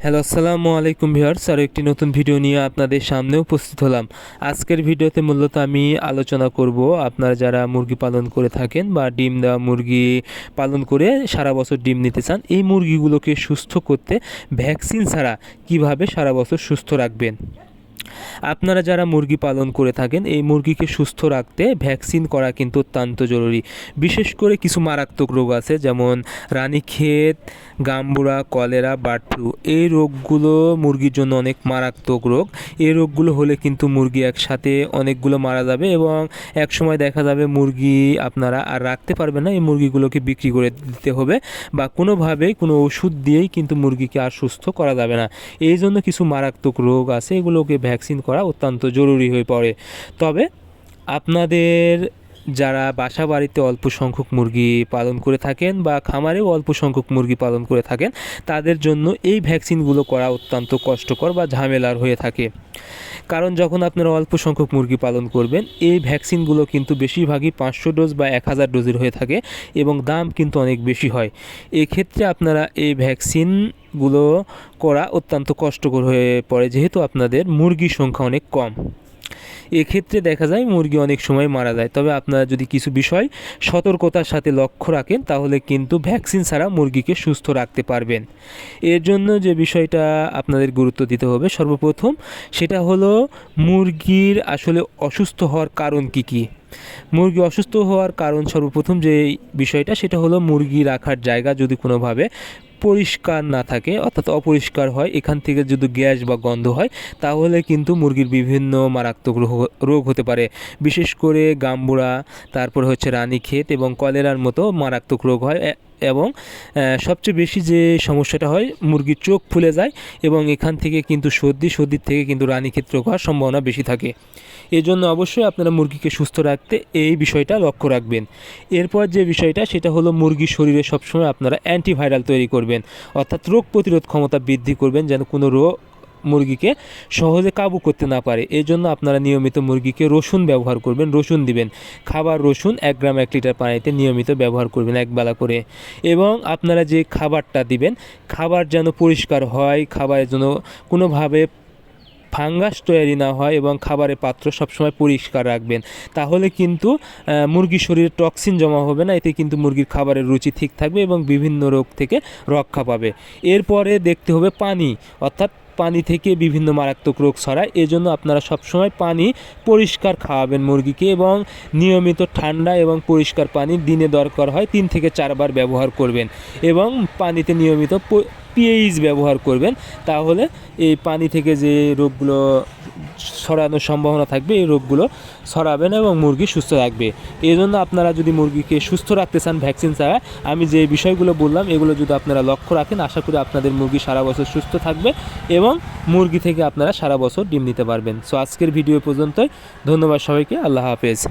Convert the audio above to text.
Hello, আসসালামু আলাইকুম viewers. আরও একটি নতুন ভিডিও নিয়ে আপনাদের সামনে উপস্থিত হলাম। আজকের ভিডিওতে মূলত আমি আলোচনা করব আপনারা যারা মুরগি পালন করে থাকেন বা ডিম দেওয়া মুরগি পালন করে সারা বছর ডিম নিতে চান, এই মুরগিগুলোকে সুস্থ করতে ভ্যাকসিন ছাড়া কিভাবে সারা বছর সুস্থ রাখবেন। আপনারা যারা মুরগি পালন করে থাকেন, এই মুরগিকে সুস্থ রাখতে ভ্যাকসিন করা কিন্তু অত্যন্ত জরুরি। বিশেষ করে কিছু মারাত্মক রোগ আছে, যেমন রানীক্ষেত, গাম্বুরা, কলেরা, বার্ড ফ্লু। এই রোগগুলো মুরগির জন্য অনেক মারাত্মক রোগ। এই রোগগুলো হলে কিন্তু মুরগি একসাথে অনেকগুলো মারা যাবে এবং এক সময় দেখা যাবে মুরগি আপনারা আর রাখতে পারবেন না, এই মুরগিগুলোকে বিক্রি করে দিতে হবে বা কোনোভাবেই কোনো ওষুধ দিয়েই কিন্তু মুরগিকে আর সুস্থ করা যাবে না। এই জন্য কিছু মারাত্মক রোগ আছে, এগুলোকে ভ্যাকসিন করা অত্যন্ত জরুরি হয়ে পড়ে। তবে আপনাদের যারা বাসা বাড়িতে অল্প সংখ্যক মুরগি পালন করে থাকেন বা খামারেও অল্প সংখ্যক মুরগি পালন করে থাকেন, তাদের জন্য এই ভ্যাকসিনগুলো করা অত্যন্ত কষ্টকর বা ঝামেলার হয়ে থাকে। কারণ যখন আপনারা অল্প সংখ্যক মুরগি পালন করবেন, এই ভ্যাকসিনগুলো কিন্তু বেশিরভাগই 500 ডোজ বা 1000 ডোজের হয়ে থাকে এবং দাম কিন্তু অনেক বেশি হয়। এক্ষেত্রে আপনারা এই ভ্যাকসিনগুলো করা অত্যন্ত কষ্টকর হয়ে পড়ে, যেহেতু আপনাদের মুরগির সংখ্যা অনেক কম। এক্ষেত্রে দেখা যায় মুরগি অনেক সময় মারা যায়। তবে আপনারা যদি কিছু বিষয় সতর্কতার সাথে লক্ষ্য রাখেন, তাহলে কিন্তু ভ্যাকসিন ছাড়া মুরগিকে সুস্থ রাখতে পারবেন। এর জন্য যে বিষয়টা আপনাদের গুরুত্ব দিতে হবে সর্বপ্রথম, সেটা হলো মুরগির আসলে অসুস্থ হওয়ার কারণ কী। মুরগি অসুস্থ হওয়ার কারণ সর্বপ্রথম যে বিষয়টা, সেটা হলো মুরগি রাখার জায়গা যদি কোনোভাবে পরিষ্কার না থাকে, অর্থাৎ অপরিষ্কার হয়, এখান থেকে যদি গ্যাস বা গন্ধ হয়, তাহলে কিন্তু মুরগির বিভিন্ন মারাত্মক রোগ হতে পারে। বিশেষ করে গাম্বুরা, তারপরে হচ্ছে রানীক্ষেত এবং কলেরার মতো মারাত্মক রোগ হয়। এবং সবচেয়ে বেশি যে সমস্যাটা হয়, মুরগির চোখ ফুলে যায় এবং এখান থেকে কিন্তু সর্দির থেকে কিন্তু রানীক্ষেত রোগ হওয়ার সম্ভাবনা বেশি থাকে। এই জন্য অবশ্যই আপনারা মুরগিকে সুস্থ রাখতে এই বিষয়টা লক্ষ্য রাখবেন। এরপর যে বিষয়টা, সেটা হলো মুরগির শরীরে সবসময় আপনারা অ্যান্টিভাইরাল তৈরি করবেন, অর্থাৎ রোগ প্রতিরোধ ক্ষমতা বৃদ্ধি করবেন, যেন কোনো রোগ মুরগিকে সহজে কাবু করতে না পারে। এই জন্য আপনারা নিয়মিত মুরগিকে রসুন ব্যবহার করবেন, রসুন দিবেন। খাবার রসুন 1 গ্রাম 1 লিটার পানিতে নিয়মিত ব্যবহার করবেন একবেলা করে। এবং আপনারা যে খাবারটা দিবেন, খাবার যেন পরিষ্কার হয়, খাবারের জন্য কোনোভাবে ফাঙ্গাস তৈরি না হয় এবং খাবারের পাত্র সবসময় পরিষ্কার রাখবেন। তাহলে কিন্তু মুরগির শরীরে টক্সিন জমা হবে না, এতে কিন্তু মুরগির খাবারের রুচি ঠিক থাকবে এবং বিভিন্ন রোগ থেকে রক্ষা পাবে। এরপরে দেখতে হবে পানি, অর্থাৎ পানি থেকে বিভিন্ন মারাত্মক রোগ ছড়ায়। এজন্য আপনারা সবসময় পানি পরিষ্কার খাওয়াবেন মুরগিকে এবং নিয়মিত ঠান্ডা এবং পরিষ্কার পানি দিনে দরকার হয় 3 থেকে 4 বার ব্যবহার করবেন এবং পানিতে নিয়মিত পিএইচ ব্যবহার করবেন। তাহলে এই পানি থেকে যে রোগগুলো ছড়ানোর সম্ভাবনা থাকবে, এই রোগগুলো ছড়াবে না এবং মুরগি সুস্থ থাকবে। এই জন্য আপনারা যদি মুরগিকে সুস্থ রাখতে চান ভ্যাকসিন ছাড়া, আমি যে বিষয়গুলো বললাম এগুলো যদি আপনারা লক্ষ্য রাখেন, আশা করি আপনাদের মুরগি সারা বছর সুস্থ থাকবে এবং মুরগি থেকে আপনারা সারা বছর ডিম নিতে পারবেন। সো আজকের ভিডিও পর্যন্তই। ধন্যবাদ সবাইকে। আল্লাহ হাফেজ।